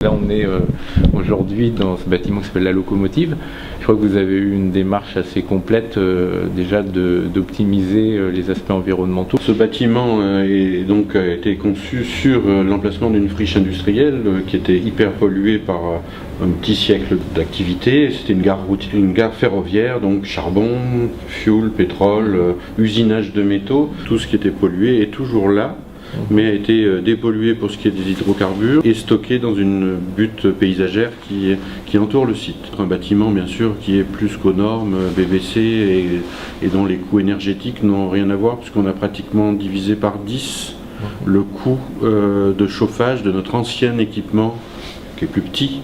Là, on est aujourd'hui dans ce bâtiment qui s'appelle la locomotive. Je crois que vous avez eu une démarche assez complète déjà d'optimiser les aspects environnementaux. Ce bâtiment a été conçu sur l'emplacement d'une friche industrielle qui était hyper polluée par un petit siècle d'activité. C'était une gare ferroviaire, donc charbon, fioul, pétrole, usinage de métaux. Tout ce qui était pollué est toujours là, mais a été dépollué pour ce qui est des hydrocarbures et stocké dans une butte paysagère qui entoure le site. Un bâtiment bien sûr qui est plus qu'aux normes BBC et dont les coûts énergétiques n'ont rien à voir puisqu'on a pratiquement divisé par 10 le coût de chauffage de notre ancien équipement qui est plus petit.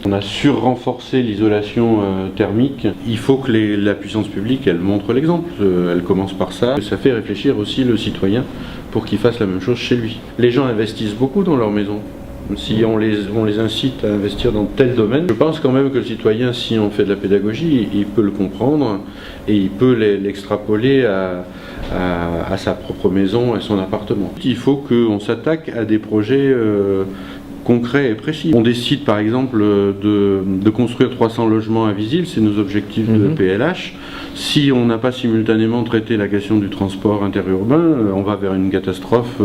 On a surrenforcé l'isolation thermique. Il faut que la puissance publique, elle montre l'exemple. Elle commence par ça. Ça fait réfléchir aussi le citoyen pour qu'il fasse la même chose chez lui. Les gens investissent beaucoup dans leur maison. Si on les incite à investir dans tel domaine, je pense quand même que le citoyen, si on fait de la pédagogie, il peut le comprendre et il peut l'extrapoler à sa propre maison, à son appartement. Il faut qu'on s'attaque à des projets concret et précis. On décide par exemple de construire 300 logements à Visil, c'est nos objectifs de PLH. Si on n'a pas simultanément traité la question du transport interurbain, on va vers une catastrophe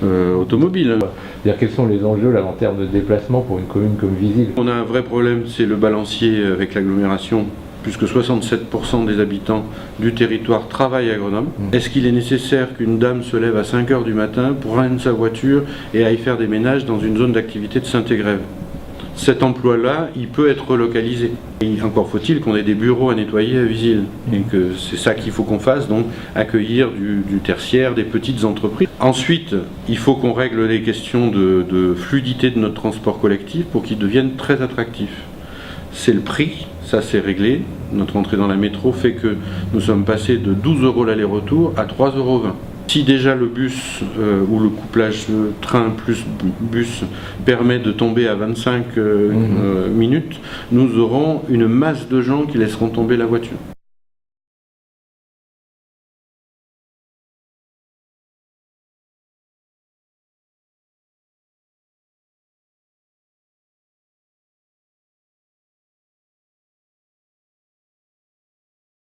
automobile. C'est-à-dire quels sont les enjeux là, en termes de déplacement pour une commune comme Visil? On a un vrai problème, c'est le balancier avec l'agglomération. Puisque 67% des habitants du territoire travaillent à Grenoble. Est-ce qu'il est nécessaire qu'une dame se lève à 5 h du matin pour prendre sa voiture et aille faire des ménages dans une zone d'activité de Saint-Égrève? Cet emploi-là, il peut être relocalisé. Et encore faut-il qu'on ait des bureaux à nettoyer à Visil. Et que c'est ça qu'il faut qu'on fasse, donc accueillir du tertiaire, des petites entreprises. Ensuite, il faut qu'on règle les questions de fluidité de notre transport collectif pour qu'il devienne très attractif. C'est le prix, ça c'est réglé. Notre entrée dans la métro fait que nous sommes passés de 12 € l'aller-retour à 3,20 €. Si déjà le bus ou le couplage train plus bus permet de tomber à 25 minutes, nous aurons une masse de gens qui laisseront tomber la voiture.